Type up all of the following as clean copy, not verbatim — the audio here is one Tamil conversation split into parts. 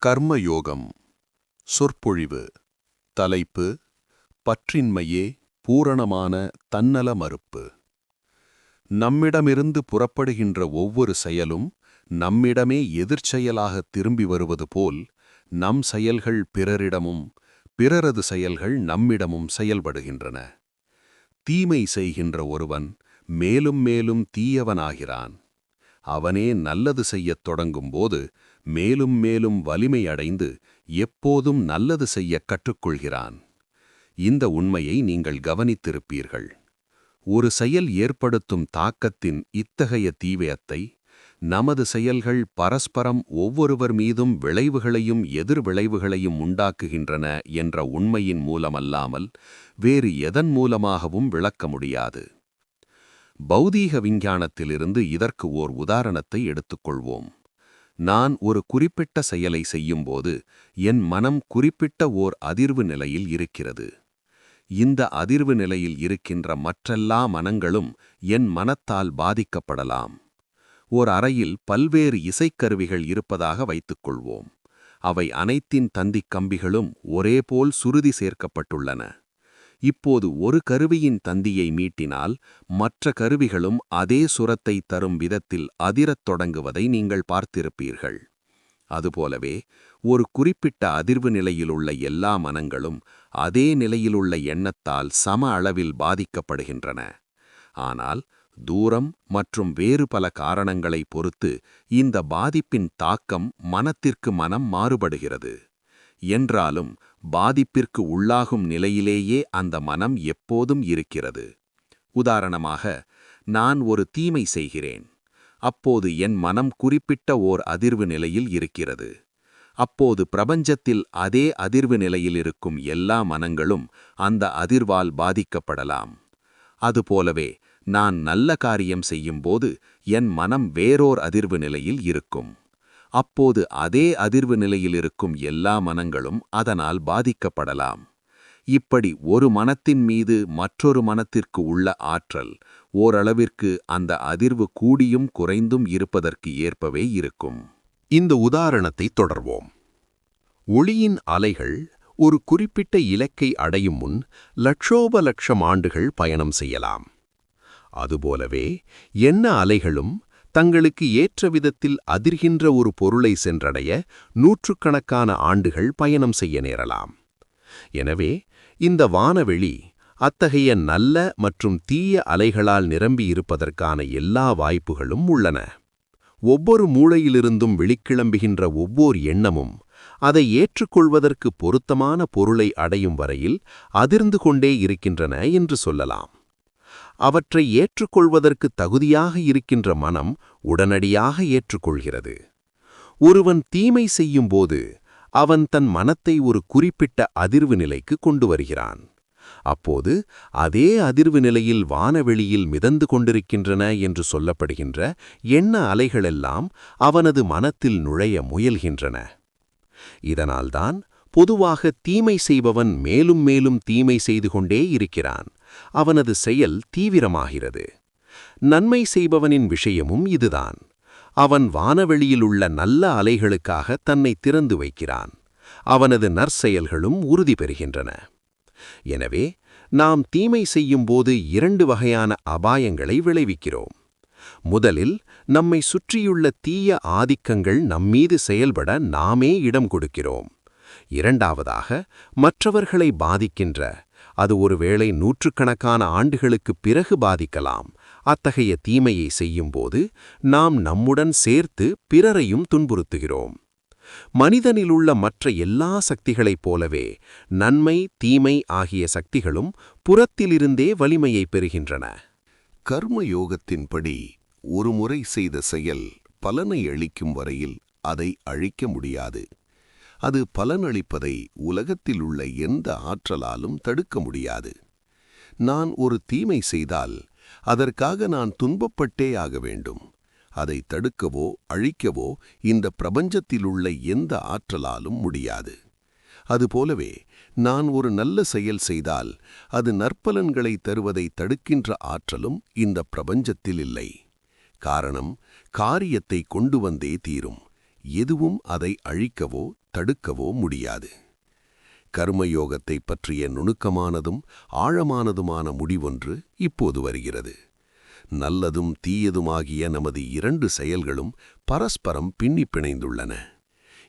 கர்மயோகம். சொற்பொழிவு. தலைப்பு: பற்றின்மையே பூரணமான தன்னல மறுப்பு. நம்மிடமிருந்து புறப்படுகின்ற ஒவ்வொரு செயலும் நம்மிடமே எதிர்ச்செயலாக திரும்பி வருவது போல், நம் செயல்கள் பிறரிடமும் பிறரது செயல்கள் நம்மிடமும் செயல்படுகின்றன. தீமை செய்கின்ற ஒருவன் மேலும் மேலும் தீயவனாகிறான். அவனே நல்லது செய்யத் தொடங்கும்போது மேலும் மேலும் வலிமை அடைந்து எப்போதும் நல்லது செய்யக் கற்றுக்கொள்கிறான். இந்த உண்மையை நீங்கள் கவனித்திருப்பீர்கள். ஒரு செயல் ஏற்படுத்தும் தாக்கத்தின் இத்தகைய தீவிரத்தை நமது செயல்கள் பரஸ்பரம் ஒவ்வொருவர் மீதும் விளைவுகளையும் எதிர் விளைவுகளையும் உண்டாக்குகின்றன என்ற உண்மையின் மூலமல்லாமல் வேறு எதன் மூலமாகவும் விளக்க முடியாது. பௌதீக விஞ்ஞானத்திலிருந்து இதற்கு ஓர் உதாரணத்தை எடுத்துக்கொள்வோம். நான் ஒரு குறிப்பிட்ட செயலை செய்யும்போது என் மனம் குறிப்பிட்ட ஓர் அதிர்வு நிலையில் இருக்கிறது. இந்த அதிர்வு நிலையில் இருக்கின்ற மற்றெல்லா மனங்களும் என் மனத்தால் பாதிக்கப்படலாம். ஓர் அறையில் பல்வேறு இசைக்கருவிகள் இருப்பதாக வைத்துக்கொள்வோம். அவை அனைத்தின் தந்திக் கம்பிகளும் ஒரேபோல் சுருதி சேர்க்கப்பட்டுள்ளன. இப்போது ஒரு கருவியின் தந்தியை மீட்டினால் மற்ற கருவிகளும் அதே சுரத்தை தரும் விதத்தில் அதிரத் தொடங்குவதை நீங்கள் பார்த்திருப்பீர்கள். அதுபோலவே ஒரு குறிப்பிட்ட அதிர்வு நிலையிலுள்ள எல்லா மனங்களும் அதே நிலையிலுள்ள எண்ணத்தால் சம அளவில் பாதிக்கப்படுகின்றன. ஆனால் தூரம் மற்றும் வேறு பல காரணங்களை பொறுத்து இந்த பாதிப்பின் தாக்கம் மனத்திற்கு மனம் மாறுபடுகிறது. என்றாலும் பாதிப்பிற்கு உள்ளாகும் நிலையிலேயே அந்த மனம் எப்போதும் இருக்கிறது. உதாரணமாக, நான் ஒரு தீமை செய்கிறேன். அப்போது என் மனம் குறிப்பிட்ட ஓர் அதிர்வு நிலையில் இருக்கிறது. அப்போது பிரபஞ்சத்தில் அதே அதிர்வு நிலையில் இருக்கும் எல்லா மனங்களும் அந்த அதிர்வால் பாதிக்கப்படலாம். அதுபோலவே நான் நல்ல காரியம் செய்யும்போது என் மனம் வேறோர் அதிர்வு நிலையில் இருக்கும். அப்போது அதே அதிர்வு நிலையில் இருக்கும் எல்லா மனங்களும் அதனால் பாதிக்கப்படலாம். இப்படி ஒரு மனத்தின் மீது மற்றொரு மனத்திற்கு உள்ள ஆற்றல் ஓரளவிற்கு அந்த அதிர்வு கூடியும் குறைந்தும் இருப்பதற்கு ஏற்பவே இருக்கும். இந்த உதாரணத்தை தொடர்வோம். ஒளியின் அலைகள் ஒரு குறிப்பிட்ட இலக்கை அடையும் முன் லட்சோப லட்சம் ஆண்டுகள் பயணம் செய்யலாம். அதுபோலவே எண்ண அலைகளும் தங்களுக்கு ஏற்ற விதத்தில் அதிர்கின்ற ஒரு பொருளை சென்றடைய நூற்றுக்கணக்கான ஆண்டுகள் பயணம் செய்ய நேரலாம். எனவே இந்த வானவெளி அத்தகைய நல்ல மற்றும் தீய அலைகளால் நிரம்பியிருப்பதற்கான எல்லா வாய்ப்புகளும் உள்ளன. ஒவ்வொரு மூளையிலிருந்தும் வெளிக்கிளம்புகின்ற ஒவ்வொரு எண்ணமும் அதை ஏற்றுக்கொள்வதற்கு பொருத்தமான பொருளை அடையும் வரையில் அதிர்ந்து கொண்டே இருக்கின்றன என்று சொல்லலாம். அவற்றை ஏற்றுக்கொள்வதற்கு தகுதியாக இருக்கின்ற மனம் உடனடியாக ஏற்றுக்கொள்கிறது. ஒருவன் தீமை செய்யும்போது அவன் தன் மனத்தை ஒரு குறிப்பிட்ட அதிர்வு நிலைக்கு கொண்டு வருகிறான். அப்போது அதே அதிர்வு நிலையில் வானவெளியில் மிதந்து கொண்டிருக்கின்றன என்று சொல்லப்படுகின்ற எண்ண அலைகளெல்லாம் அவனது மனத்தில் நுழைய முயல்கின்றன. இதனால்தான் பொதுவாக தீமை செய்பவன் மேலும் மேலும் தீமை செய்து கொண்டே இருக்கிறான். அவனது செயல் தீவிரமாகிறது. நன்மை செய்பவனின் விஷயமும் இதுதான். அவன் வானவெளியிலுள்ள நல்ல அலைகளுக்காக தன்னை திறந்து வைக்கிறான். அவனது நற்செயல்களும் உறுதி பெறுகின்றன. எனவே நாம் தீமை செய்யும்போது இரண்டு வகையான அபாயங்களை விளைவிக்கிறோம். முதலில் நம்மை சுற்றியுள்ள தீய ஆதிக்கங்கள் நம்மீது செயல்பட நாமே இடம் கொடுக்கிறோம். இரண்டாவதாக மற்றவர்களை பாதிக்கின்ற, அது ஒருவேளை நூற்றுக்கணக்கான ஆண்டுகளுக்குப் பிறகு பாதிக்கலாம், அத்தகைய தீமையை செய்யும்போது நாம் நம்முடன் சேர்த்து பிறரையும் துன்புறுத்துகிறோம். மனிதனிலுள்ள மற்ற எல்லா சக்திகளைப் போலவே நன்மை தீமை ஆகிய சக்திகளும் புறத்திலிருந்தே வலிமையை பெறுகின்றன. கர்மயோகத்தின்படி ஒரு முறை செய்த செயல் பலனை அளிக்கும் வரையில் அதை அழிக்க முடியாது. அது பலனளிப்பதை உலகத்தில் உள்ள எந்த ஆற்றலாலும் தடுக்க முடியாது. நான் ஒரு தீமை செய்தால் அதற்காக நான் துன்பப்பட்டே ஆக வேண்டும். அதை தடுக்கவோ அழிக்கவோ இந்த பிரபஞ்சத்திலுள்ள எந்த ஆற்றலாலும் முடியாது. அதுபோலவே நான் ஒரு நல்ல செயல் செய்தால் அது நற்பலன்களை தருவதை தடுக்கின்ற ஆற்றலும் இந்த பிரபஞ்சத்தில் இல்லை. காரணம், காரியத்தை கொண்டு வந்தே தீரும். எதுவும் அதை அழிக்கவோ தடுக்கவோ முடியாது. கர்மயோகத்தைப் பற்றிய நுணுக்கமானதும் ஆழமானதுமான முடிவொன்று இப்போது வருகிறது. நல்லதும் தீயதுமாகிய நமது 2 செயல்களும் பரஸ்பரம் பின்னிப் பிணைந்துள்ளன.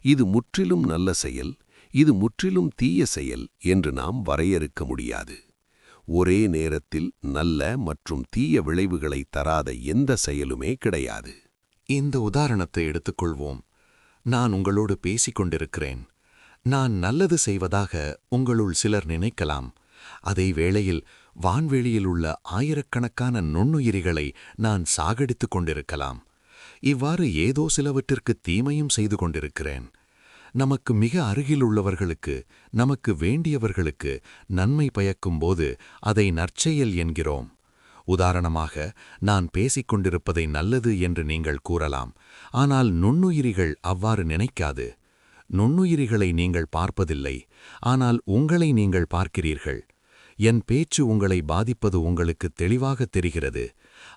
இது முற்றிலும் நல்ல செயல், இது முற்றிலும் தீய செயல் என்று நாம் வரையறுக்க முடியாது. ஒரே நேரத்தில் நல்ல மற்றும் தீய விளைவுகளை தராத எந்த செயலுமே கிடையாது. இந்த உதாரணத்தை எடுத்துக்கொள்வோம். நான் உங்களோடு பேசிக் கொண்டிருக்கிறேன். நான் நல்லது செய்வதாக உங்களுள் சிலர் நினைக்கலாம். அதே வேளையில் வான்வெளியில் உள்ள ஆயிரக்கணக்கான நுண்ணுயிரிகளை நான் சாகடித்துக் கொண்டிருக்கலாம். இவ்வாறு ஏதோ சிலவற்றிற்கு தீமையும் செய்து கொண்டிருக்கிறேன். நமக்கு மிக அருகில் உள்ளவர்களுக்கு, நமக்கு வேண்டியவர்களுக்கு நன்மை பயக்கும்போது அதை நற்செயல் என்கிறோம். உதாரணமாக, நான் பேசிக் கொண்டிருப்பதை நல்லது என்று நீங்கள் கூறலாம். ஆனால் நுண்ணுயிரிகள் அவ்வாறு நினைக்காது. நுண்ணுயிரிகளை நீங்கள் பார்ப்பதில்லை, ஆனால் உங்களை நீங்கள் பார்க்கிறீர்கள். என் பேச்சு உங்களை பாதிப்பது உங்களுக்கு தெளிவாக தெரிகிறது.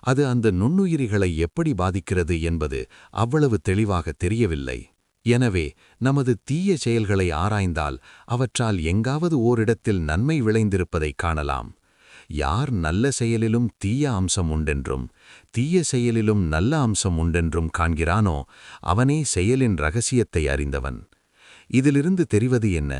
அது அந்த நுண்ணுயிரிகளை எப்படி பாதிக்கிறது என்பது அவ்வளவு தெளிவாக தெரியவில்லை. எனவே நமது தீய செயல்களை ஆராய்ந்தால் அவற்றால் எங்காவது ஓரிடத்தில் நன்மை விளைந்திருப்பதைக் காணலாம். யார் நல்ல செயலிலும் தீய அம்சம் உண்டென்றும் தீய செயலிலும் நல்ல அம்சம் உண்டென்றும் காண்கிறானோ அவனே செயலின் இரகசியத்தை அறிந்தவன். இதிலிருந்து தெரிவது என்ன?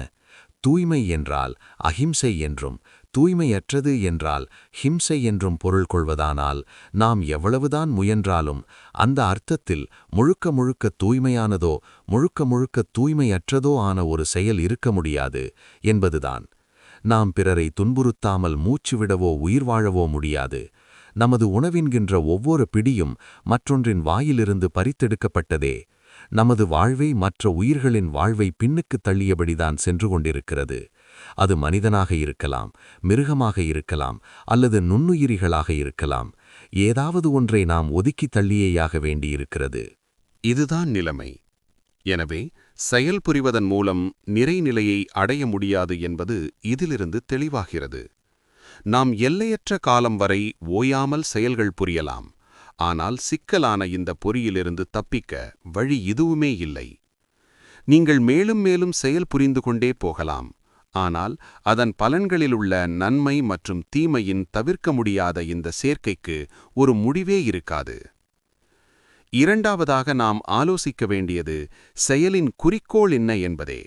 தூய்மை என்றால் அஹிம்சை என்றும் தூய்மையற்றது என்றால் ஹிம்சை என்றும் பொருள் கொள்வதானால் நாம் எவ்வளவுதான் முயன்றாலும் அந்த அர்த்தத்தில் முழுக்க முழுக்க தூய்மையானதோ முழுக்க முழுக்க தூய்மையற்றதோ ஆன ஒரு செயல் இருக்க முடியாது என்பதுதான். நாம் பிறரை துன்புறுத்தாமல் மூச்சு விடவோ உயிர் வாழவோ முடியாது. நமது உணவின்கின்ற ஒவ்வொரு பிடியும் மற்றொன்றின் வாயிலிருந்து பறித்தெடுக்கப்பட்டதே. நமது வாழ்வை மற்ற உயிர்களின் வாழ்வை பின்னுக்கு தள்ளியபடிதான் சென்று கொண்டிருக்கிறது. அது மனிதனாக இருக்கலாம், மிருகமாக இருக்கலாம், அல்லது நுண்ணுயிரிகளாக இருக்கலாம். ஏதாவது ஒன்றை நாம் ஒதுக்கி தள்ளியேயாக வேண்டியிருக்கிறது. இதுதான் நிலைமை. எனவே செயல் புரிவதன் மூலம் நிறைநிலையை அடைய முடியாது என்பது இதிலிருந்து தெளிவாகிறது. நாம் எல்லையற்ற காலம் வரை ஓயாமல் செயல்கள் புரியலாம். ஆனால் சிக்கலான இந்த பொறியிலிருந்து தப்பிக்க வழி எதுவுமே இல்லை. நீங்கள் மேலும் மேலும் செயல் புரிந்து கொண்டே போகலாம். ஆனால் அதன் பலன்களிலுள்ள நன்மை மற்றும் தீமையின் தவிர்க்க முடியாத இந்த சேர்க்கைக்கு ஒரு முடிவே இருக்காது. இரண்டாவதாக நாம் ஆலோசிக்க வேண்டியது செயலின் குறிக்கோள் என்ன என்பதே.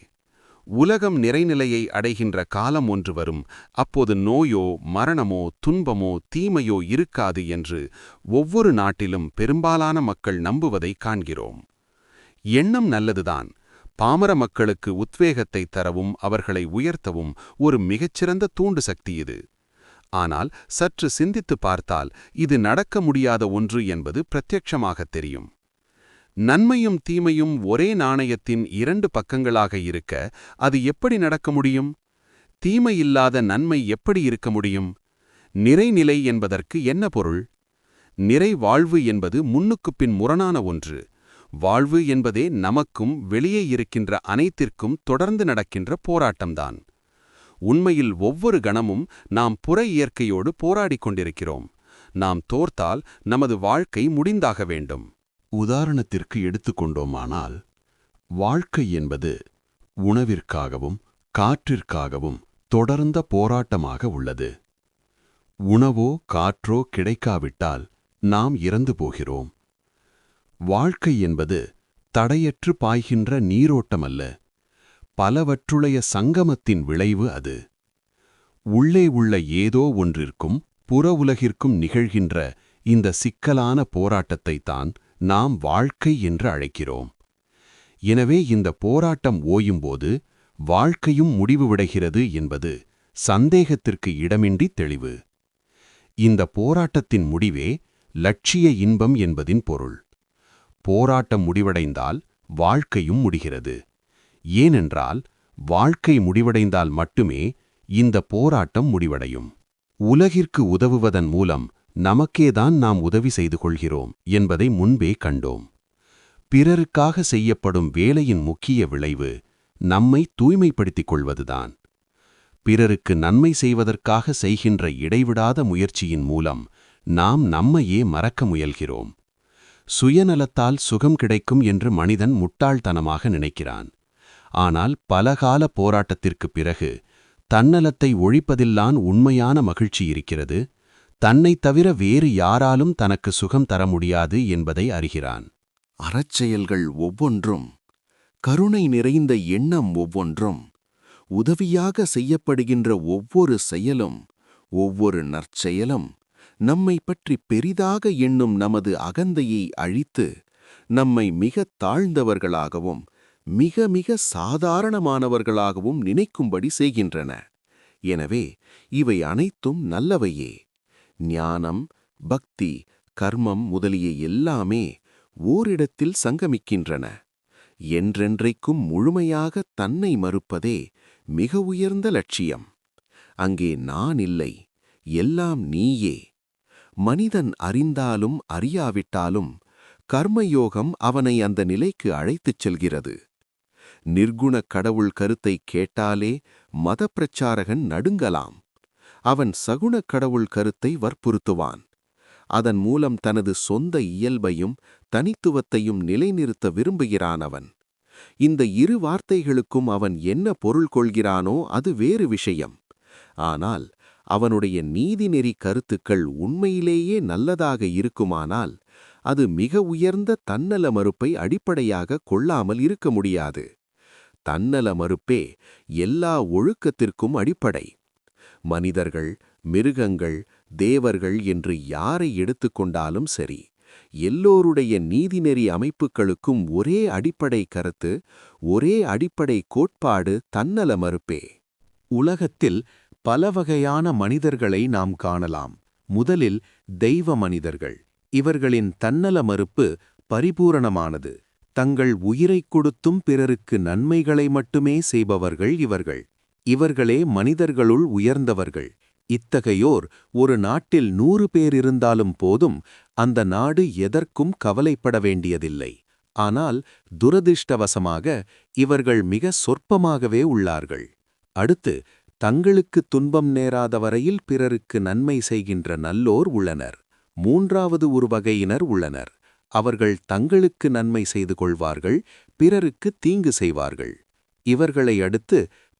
உலகம் நிறைநிலையை அடைகின்ற காலம் ஒன்று வரும். அப்போது நோயோ மரணமோ துன்பமோ தீமையோ இருக்காது என்று ஒவ்வொரு நாட்டிலும் பெரும்பாலான மக்கள் நம்புவதை காண்கிறோம். எண்ணம் நல்லதுதான். பாமர மக்களுக்கு உத்வேகத்தை தரவும் அவர்களை உயர்த்தவும் ஒரு மிகச்சிறந்த தூண்டு சக்தி இது. ஆனால் சற்று சிந்தித்து பார்த்தால் இது நடக்க முடியாத ஒன்று என்பது பிரத்யட்சமாக தெரியும். நன்மையும் தீமையும் ஒரே நாணயத்தின் 2 பக்கங்களாக இருக்க அது எப்படி நடக்க முடியும்? தீமையில்லாத நன்மை எப்படி இருக்க முடியும்? நிறைநிலை என்பதற்கு என்ன பொருள்? நிறை வாழ்வு என்பது முன்னுக்குப் பின் முரணான ஒன்று. வாழ்வு என்பதே நமக்கும் வெளியே இருக்கின்ற அனைத்திற்கும் தொடர்ந்து நடக்கின்ற போராட்டம்தான். உண்மையில் ஒவ்வொரு கணமும் நாம் புற இயற்கையோடு போராடிக் கொண்டிருக்கிறோம். நாம் தோற்றால் நமது வாழ்க்கை முடிந்தாக வேண்டும். உதாரணத்திற்கு எடுத்துக்கொண்டோமானால், வாழ்க்கை என்பது உணவிற்காகவும் காற்றிற்காகவும் தொடர்ந்த போராட்டமாக உள்ளது. உணவோ காற்றோ கிடைக்காவிட்டால் நாம் இறந்து போகிறோம். வாழ்க்கை என்பது தடையற்று பாய்கின்ற நீரோட்டமல்ல, பலவற்றுடைய சங்கமத்தின் விளைவு அது. உள்ளே உள்ள ஏதோ ஒன்றிற்கும் புற உலகிற்கும் நிகழ்கின்ற இந்த சிக்கலான போராட்டத்தைத்தான் நாம் வாழ்க்கை என்று அழைக்கிறோம். எனவே இந்த போராட்டம் ஓயும்போது வாழ்க்கையும் முடிவுவிடுகிறது என்பது சந்தேகத்திற்கு இடமின்றி தெளிவு. இந்த போராட்டத்தின் முடிவே லட்சிய இன்பம் என்பதின் பொருள். போராட்டம் முடிவடைந்தால் வாழ்க்கையும் முடிகிறது. ஏனென்றால் வாழ்க்கை முடிவடைந்தால் மட்டுமே இந்த போராட்டம் முடிவடையும். உலகிற்கு உதவுவதன் மூலம் நமக்கேதான் நாம் உதவி செய்து கொள்கிறோம் என்பதை முன்பே கண்டோம். பிறருக்காக செய்யப்படும் வேலையின் முக்கிய விளைவு நம்மை தூய்மைப்படுத்திக் கொள்வதுதான். பிறருக்கு நன்மை செய்வதற்காக செய்கின்ற இடைவிடாத முயற்சியின் மூலம் நாம் நம்மையே மறக்க முயல்கிறோம். சுயநலத்தால் சுகம் கிடைக்கும் என்று மனிதன் முட்டாள்தனமாக நினைக்கிறான். ஆனால் பலகால போராட்டத்திற்குப் பிறகு தன்னலத்தை ஒழிப்பதில்தான் உண்மையான மகிழ்ச்சி இருக்கிறது. தன்னைத் தவிர வேறு யாராலும் தனக்கு சுகம் தர முடியாது என்பதை அறிகிறான். அறச்செயல்கள் ஒவ்வொன்றும், கருணை நிறைந்த எண்ணம் ஒவ்வொன்றும், உதவியாக செய்யப்படுகின்ற ஒவ்வொரு செயலும், ஒவ்வொரு நற்செயலும் நம்மை பற்றி பெரிதாக எண்ணும் நமது அகந்தையை அழித்து நம்மை மிகத் தாழ்ந்தவர்களாகவும் மிக மிக சாதாரணமானவர்களாகவும் நினைக்கும்படி செய்கின்றன. எனவே இவை அனைத்தும் நல்லவையே. ஞானம், பக்தி, கர்மம் முதலிய எல்லாமே ஓரிடத்தில் சங்கமிக்கின்றன. என்றென்றைக்கும் முழுமையாக தன்னை மறுப்பதே மிக உயர்ந்த லட்சியம். அங்கே நான் இல்லை, எல்லாம் நீயே. மனிதன் அறிந்தாலும் அறியாவிட்டாலும் கர்மயோகம் அவனை அந்த நிலைக்கு அழைத்துச் செல்கிறது. நிர்குண கடவுள் கருத்தை கேட்டாலே மதப்பிரச்சாரகன் நடுங்கலாம். அவன் சகுண கடவுள் கருத்தை வற்புறுத்துவான். அதன் மூலம் தனது சொந்த இயல்பையும் தனித்துவத்தையும் நிலைநிறுத்த விரும்புகிறான் அவன். இந்த இரு வார்த்தைகளுக்கும் அவன் என்ன பொருள் கொள்கிறானோ அது வேறு விஷயம். ஆனால் அவனுடைய நீதிநெறி கருத்துக்கள் உண்மையிலேயே நல்லதாக இருக்குமானால் அது மிக உயர்ந்த தன்னல மறுப்பை அடிப்படையாக கொள்ளாமல் இருக்க முடியாது. தன்னல மறுப்பே எல்லா ஒழுக்கத்திற்கும் அடிப்படை. மனிதர்கள், மிருகங்கள், தேவர்கள் என்று யாரை எடுத்துக்கொண்டாலும் சரி, எல்லோருடைய நீதிநெறி அமைப்புகளுக்கும் ஒரே அடிப்படை கருத்து, ஒரே அடிப்படை கோட்பாடு தன்னல மறுப்பே. உலகத்தில் பல வகையான மனிதர்களை நாம் காணலாம். முதலில் தெய்வ மனிதர்கள். இவர்களின் தன்னல மறுப்பு பரிபூரணமானது. தங்கள் உயிரைக் கொடுத்தும் பிறருக்கு நன்மைகளை மட்டுமே செய்பவர்கள் இவர்கள். இவர்களே மனிதர்களுள் உயர்ந்தவர்கள். இத்தகையோர் ஒரு நாட்டில் 100 பேர் இருந்தாலும் போதும் அந்த நாடு எதற்கும் கவலைப்பட வேண்டியதில்லை. ஆனால் துரதிர்ஷ்டவசமாக இவர்கள் மிக சொற்பமாகவே உள்ளார்கள். அடுத்து, தங்களுக்கு துன்பம் நேராத வரையில் பிறருக்கு நன்மை செய்கின்ற நல்லோர் உள்ளனர். மூன்றாவது ஒரு வகையினர் உள்ளனர். அவர்கள் தங்களுக்கு நன்மை செய்து கொள்வார்கள், பிறருக்கு தீங்கு செய்வார்கள். இவர்களை அடுத்து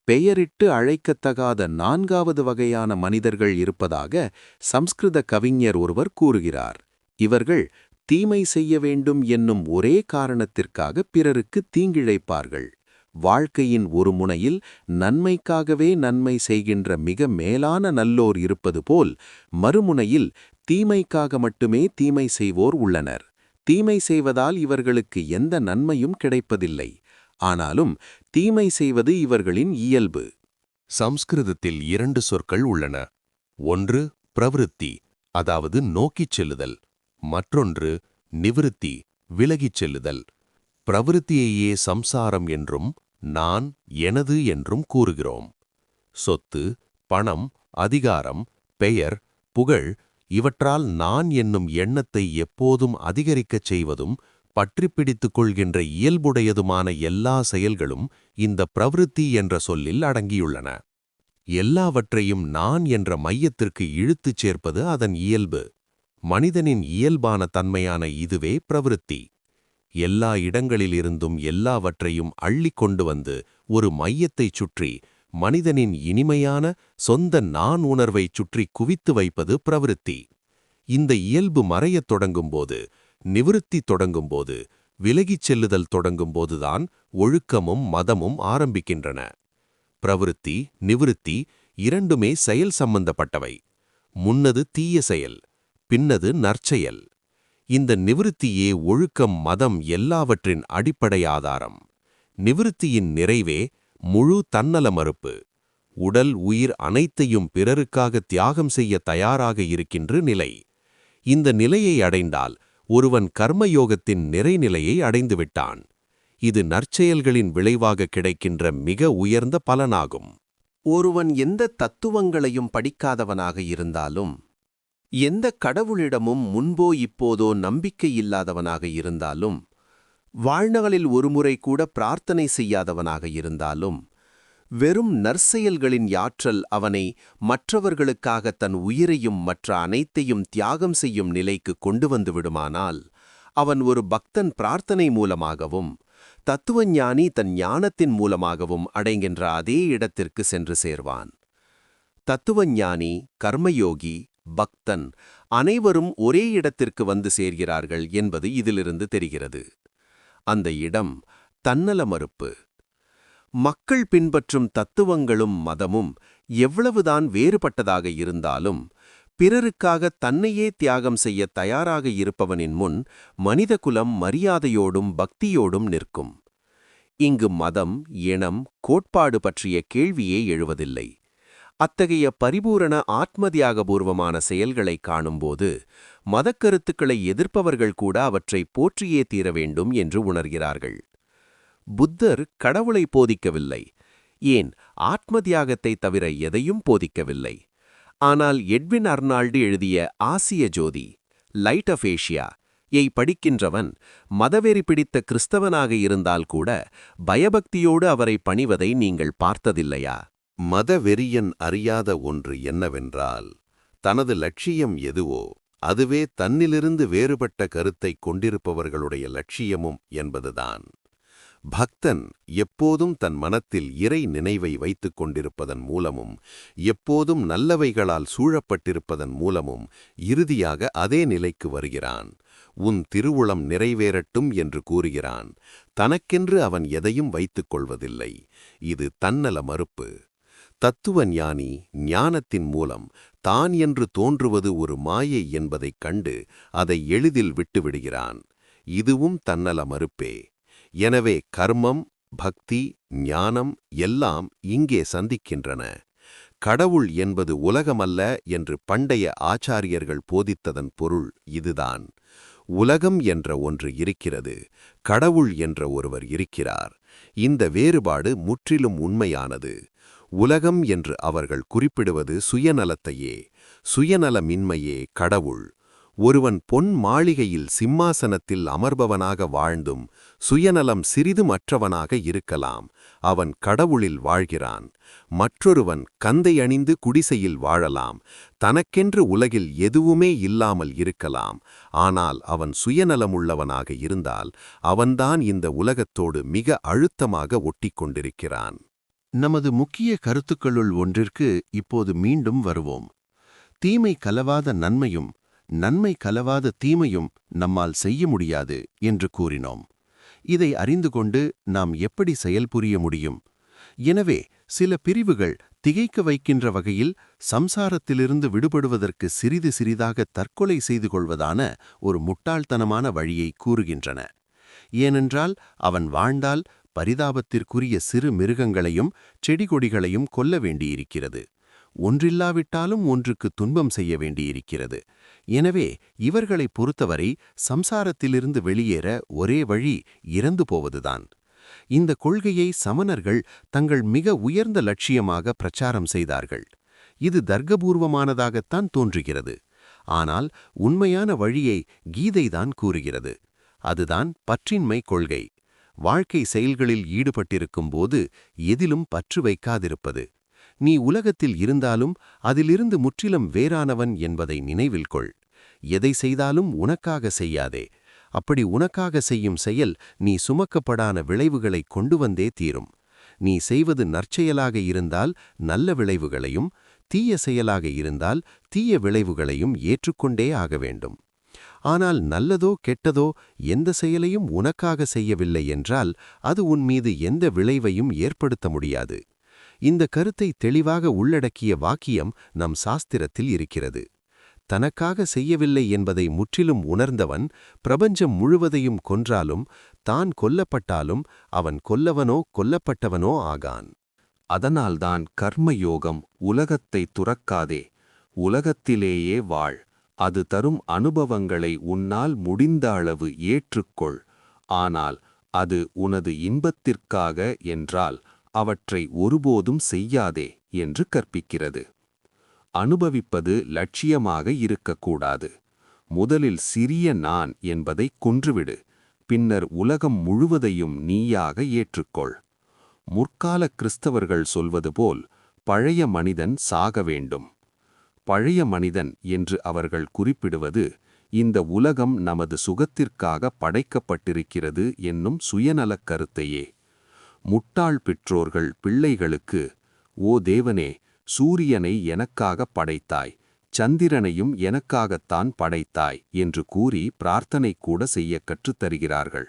பெயரிட்டு அழைக்கத்தகாத 4வது வகையான மனிதர்கள் இருப்பதாக சம்ஸ்கிருத கவிஞர் ஒருவர் கூறுகிறார். இவர்கள் தீமை செய்ய வேண்டும் என்னும் ஒரே காரணத்திற்காக பிறருக்கு தீங்கிழைப்பார்கள். வாழ்க்கையின் ஒரு முனையில் நன்மைக்காகவே நன்மை செய்கின்ற மிக மேலான நல்லோர் இருப்பது போல், மறுமுனையில் தீமைக்காக மட்டுமே தீமை செய்வோர் உள்ளனர். தீமை செய்வதால் இவர்களுக்கு எந்த நன்மையும் கிடைப்பதில்லை. ஆனாலும் தீமை செய்வது இவர்களின் இயல்பு. சம்ஸ்கிருதத்தில் 2 சொற்கள் உள்ளன. ஒன்று பிரவிருத்தி, அதாவது நோக்கிச் செல்லுதல். மற்றொன்று நிவிருத்தி, விலகிச் செல்லுதல். பிரவிருத்தியையே சம்சாரம் என்றும் நான், எனது என்றும் கூறுகிறோம். சொத்து, பணம், அதிகாரம், பெயர், புகழ் இவற்றால் நான் என்னும் எண்ணத்தை எப்போதும் அதிகரிக்கச் செய்வதும் பற்றிப்பிடித்துக் கொள்கின்ற இயல்புடையதுமான எல்லா செயல்களும் இந்த பிரவிருத்தி என்ற சொல்லில் அடங்கியுள்ளன. எல்லாவற்றையும் நான் என்ற மையத்திற்கு இழுத்துச் சேர்ப்பது அதன் இயல்பு. மனிதனின் இயல்பான தன்மையான இதுவே பிரவிருத்தி. எல்லா இடங்களிலிருந்தும் எல்லாவற்றையும் அள்ளிக் கொண்டு வந்து ஒரு மையத்தைச் சுற்றி மனிதனின் இனிமையான சொந்த நான் உணர்வைச் சுற்றி குவித்து வைப்பது பிரவிருத்தி. இந்த இயல்பு மறையத் தொடங்கும்போது, நிவிருத்தி தொடங்கும்போது, விலகிச் செல்லுதல் தொடங்கும்போதுதான் ஒழுக்கமும் மதமும் ஆரம்பிக்கின்றன. பிரவிருத்தி, நிவிருத்தி இரண்டுமே செயல் சம்பந்தப்பட்டவை. முன்னது தீய செயல், பின்னது நற்செயல். இந்த நிவிருத்தியே ஒழுக்கம், மதம் எல்லாவற்றின் அடிப்படை ஆதாரம். நிவிருத்தியின் நிறைவே முழு தன்னல மறுப்பு. உடல், உயிர் அனைத்தையும் பிறருக்காக தியாகம் செய்ய தயாராக இருக்கின்ற நிலை. இந்த நிலையை அடைந்தால் ஒருவன் கர்மயோகத்தின் நிறைநிலையை அடைந்துவிட்டான். இது நற்செயல்களின் விளைவாக கிடைக்கின்ற மிக உயர்ந்த பலனாகும். ஒருவன் எந்த தத்துவங்களையும் படிக்காதவனாக இருந்தாலும், எந்த கடவுளிடமும் முன்போ இப்போதோ நம்பிக்கை இல்லாதவனாக இருந்தாலும், வாழ்நாளில் ஒருமுறை கூட பிரார்த்தனை செய்யாதவனாக இருந்தாலும், வெறும் நற்செயல்களின் யாற்றல் அவனை மற்றவர்களுக்காக தன் உயிரையும் மற்ற அனைத்தையும் தியாகம் செய்யும் நிலைக்கு கொண்டு வந்து விடுமானால், அவன் ஒரு பக்தன் பிரார்த்தனை மூலமாகவும் தத்துவஞானி தன் ஞானத்தின் மூலமாகவும் அடைகின்ற அதே இடத்திற்கு சென்று சேர்வான். தத்துவஞானி, கர்மயோகி, பக்தன் அனைவரும் ஒரே இடத்திற்கு வந்து சேர்கிறார்கள் என்பது இதிலிருந்து தெரிகிறது. அந்த இடம் தன்னல மறுப்பு. மக்கள் பின்பற்றும் தத்துவங்களும் மதமும் எவ்வளவுதான் வேறுபட்டதாக இருந்தாலும் பிறருக்காக தன்னையே தியாகம் செய்ய தயாராக இருப்பவனின் முன் மனிதகுலம் மரியாதையோடும் பக்தியோடும் நிற்கும். இங்கு மதம், இனம், கோட்பாடு பற்றிய கேள்வியே எழுவதில்லை. அத்தகைய பரிபூரண ஆத்மதியாகபூர்வமான செயல்களை காணும்போது மதக்கருத்துக்களை எதிர்ப்பவர்கள் கூட அவற்றை போற்றியே தீர வேண்டும் என்று உணர்கிறார்கள். புத்தர் கடவுளை போதிக்கவில்லை, ஏன் ஆத்மதியாகத்தை தவிர எதையும் போதிக்கவில்லை. ஆனால் எட்வின் அர்னால்டு எழுதிய ஆசிய ஜோதி, லைட் ஆஃப் ஏஷியா யை படிக்கின்றவன் மதவெறி பிடித்த கிறிஸ்தவனாக இருந்தால் கூட பயபக்தியோடு அவரை பணிவதை நீங்கள் பார்த்ததில்லையா? மதவெறியன் அறியாத ஒன்று என்னவென்றால், தனது லட்சியம் எதுவோ அதுவே தன்னிலிருந்து வேறுபட்ட கருத்தைக் கொண்டிருப்பவர்களுடைய லட்சியமும் என்பதுதான். பக்தன் எப்போதும் தன் மனத்தில் இறை நினைவை வைத்துக் கொண்டிருப்பதன் மூலமும் எப்போதும் நல்லவைகளால் சூழப்பட்டிருப்பதன் மூலமும் இறுதியாக அதே நிலைக்கு வருகிறான். உன் திருவுளம் நிறைவேறட்டும் என்று கூறுகிறான். தனக்கென்று அவன் எதையும் வைத்துக் கொள்வதில்லை. இது தன்னல மறுப்பு. தத்துவ ஞானி ஞானத்தின் மூலம் தான் என்று தோன்றுவது ஒரு மாயை என்பதைக் கண்டு அதை எளிதில் விட்டுவிடுகிறான். இதுவும் தன்னல மறுப்பே. எனவே கர்மம், பக்தி, ஞானம் எல்லாம் இங்கே சந்திக்கின்றன. கடவுள் என்பது உலகமல்ல என்று பண்டைய ஆச்சாரியர்கள் போதித்ததன் பொருள் இதுதான். உலகம் என்ற ஒன்று இருக்கிறது, கடவுள் என்ற ஒருவர் இருக்கிறார். இந்த வேறுபாடு முற்றிலும் உண்மையானது. உலகம் என்று அவர்கள் குறிப்பிடுவது சுயநலத்தையே. சுயநலமின்மையே கடவுள். ஒருவன் பொன் மாளிகையில் சிம்மாசனத்தில் அமர்பவனாக வாழ்ந்தும் சுயநலம் சிறிது மற்றவனாக இருக்கலாம். அவன் கடவுளில் வாழ்கிறான். மற்றொருவன் கந்தை அணிந்து குடிசையில் வாழலாம். தனக்கென்று உலகில் எதுவுமே இல்லாமல் இருக்கலாம். ஆனால் அவன் சுயநலமுள்ளவனாக இருந்தால் அவன்தான் இந்த உலகத்தோடு மிக அழுத்தமாக ஒட்டிக்கொண்டிருக்கிறான். நமது முக்கிய கருத்துக்களுள் ஒன்றிற்கு இப்போது மீண்டும் வருவோம். தீமை கலவாத நன்மையும் நன்மை கலவாத தீமையும் நம்மால் செய்ய முடியாது என்று கூறினோம். இதை அறிந்து கொண்டு நாம் எப்படி செயல்புரிய முடியும்? எனவே சில பிரிவுகள் திகைக்க வைக்கின்ற வகையில் சம்சாரத்திலிருந்து விடுபடுவதற்கு சிறிது சிறிதாக தற்கொலை செய்து கொள்வதான ஒரு முட்டாள்தனமான வழியை கூறுகின்றன. ஏனென்றால் அவன் வாழ்ந்தால் பரிதாபத்திற்குரிய சிறு மிருகங்களையும் செடிகொடிகளையும் கொல்ல வேண்டியிருக்கிறது. ஒன்றில்லாவிட்டாலும் ஒன்றுக்கு துன்பம் செய்ய வேண்டியிருக்கிறது. எனவே இவர்களை பொறுத்தவரை சம்சாரத்திலிருந்து வெளியேற ஒரே வழி இறந்து போவதுதான். இந்த கொள்கையை சமணர்கள் தங்கள் மிக உயர்ந்த லட்சியமாக பிரச்சாரம் செய்தார்கள். இது தர்க்கபூர்வமானதாகத்தான் தோன்றுகிறது. ஆனால் உண்மையான வழியை கீதைதான் கூறுகிறது. அதுதான் பற்றின்மை கொள்கை. வாழ்க்கை செயல்களில் ஈடுபட்டிருக்கும் போது எதிலும் பற்று வைக்காதிருப்பது. நீ உலகத்தில் இருந்தாலும் அதிலிருந்து முற்றிலும் வேறானவன் என்பதை நினைவில் கொள். எதை செய்தாலும் உனக்காக செய்யாதே. அப்படி உனக்காக செய்யும் செயல் நீ சுமக்கப்படான விளைவுகளை கொண்டு வந்தே தீரும். நீ செய்வது நற்செயலாக இருந்தால் நல்ல விளைவுகளையும், தீய செயலாக இருந்தால் தீய விளைவுகளையும் ஏற்றுக்கொண்டே ஆக வேண்டும். ஆனால் நல்லதோ கெட்டதோ எந்த செயலையும் உனக்காக செய்யவில்லை என்றால் அது உன் மீது எந்த விளைவையும் ஏற்படுத்த முடியாது. இந்த கருத்தை தெளிவாக உள்ளடக்கிய வாக்கியம் நம் சாஸ்திரத்தில் இருக்கிறது. தனக்காக செய்யவில்லை என்பதை முற்றிலும் உணர்ந்தவன் பிரபஞ்சம் முழுவதையும் கொன்றாலும் தான் கொல்லப்பட்டாலும் அவன் கொல்லவனோ கொல்லப்பட்டவனோ ஆகான். அதனால்தான் கர்மயோகம் உலகத்தை துறக்காதே, உலகத்திலேயே வாழ். அது தரும் அனுபவங்களை உன்னால் முடிந்த அளவு ஏற்றுக்கொள். ஆனால் அது உனது இன்பத்திற்காக என்றால் அவற்றை ஒருபோதும் செய்யாதே என்று கற்பிக்கிறது. அனுபவிப்பது லட்சியமாக இருக்கக்கூடாது. முதலில் சிறிய நான் என்பதை கொன்றுவிடு. பின்னர் உலகம் முழுவதையும் நீயாக ஏற்றுக்கொள். முற்கால கிறிஸ்தவர்கள் சொல்வது போல் பழைய மனிதன் சாக வேண்டும். பழைய மனிதன் என்று அவர்கள் குறிப்பிடுவது இந்த உலகம் நமது சுகத்திற்காக படைக்கப்பட்டிருக்கிறது என்னும் சுயநலக் கருத்தையே. முட்டாள் பெற்றோர்கள் பிள்ளைகளுக்கு, ஓ தேவனே, சூரியனை எனக்காக படைத்தாய், சந்திரனையும் எனக்காகத்தான் படைத்தாய் என்று கூறி பிரார்த்தனை கூட செய்ய கற்றுத்தருகிறார்கள்.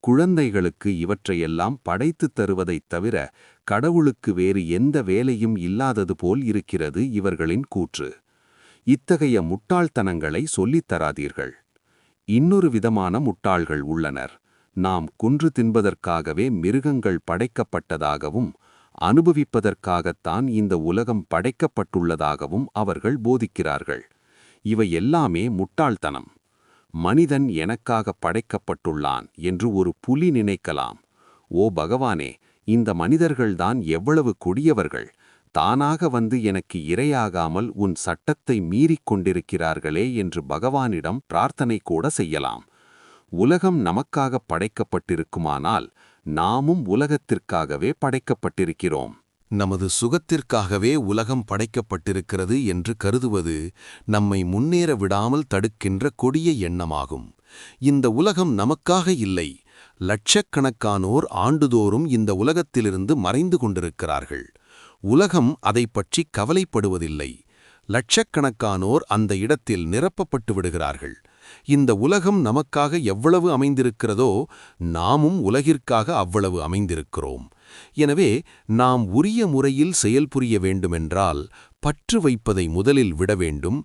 குழந்தைகளுக்கு இவற்றையெல்லாம் படைத்துத் தருவதைத் தவிர கடவுளுக்கு வேறு எந்த வேலையும் இல்லாதது போல் இருக்கிறது இவர்களின் கூற்று. இத்தகைய முட்டாள்தனங்களை சொல்லித் தராதீர்கள். இன்னொரு விதமான முட்டாள்கள் உள்ளனர். நாம் கொன்று தின்பதற்காகவே மிருகங்கள் படைக்கப்பட்டதாகவும் அனுபவிப்பதற்காகத்தான் இந்த உலகம் படைக்கப்பட்டுள்ளதாகவும் அவர்கள் போதிக்கிறார்கள். இவை எல்லாமே முட்டாள்தனம். மனிதன் எனக்காக படைக்கப்பட்டுள்ளான் என்று ஒரு புலி நினைக்கலாம். ஓ பகவானே, இந்த மனிதர்கள்தான் எவ்வளவு கொடியவர்கள்! தானாக வந்து எனக்கு இரையாகாமல் உன் சட்டத்தை மீறிக் கொண்டிருக்கிறார்களே என்று பகவானிடம் பிரார்த்தனை கூட செய்யலாம். உலகம் நமக்காக படைக்கப்பட்டிருக்குமானால் நாமும் உலகத்திற்காகவே படைக்கப்பட்டிருக்கிறோம். நமது சுகத்திற்காகவே உலகம் படைக்கப்பட்டிருக்கிறது என்று கருதுவது நம்மை முன்னேற விடாமல் தடுக்கின்ற கொடிய எண்ணமாகும். இந்த உலகம் நமக்காக இல்லை. லட்சக்கணக்கானோர் ஆண்டுதோறும் இந்த உலகத்திலிருந்து மறைந்து கொண்டிருக்கிறார்கள். உலகம் அதைப் பற்றி கவலைப்படுவதில்லை. லட்சக்கணக்கானோர் அந்த இடத்தில் நிரப்பப்பட்டு விடுகிறார்கள். இந்த உலகம் நமக்காக எவ்வளவு அமைந்திருக்கிறதோ நாமும் உலகிற்காக அவ்வளவு அமைந்திருக்கிறோம். எனவே நாம் உரிய முறையில் செயல்புரிய வேண்டுமென்றால் பற்று வைப்பதை முதலில் விட வேண்டும்.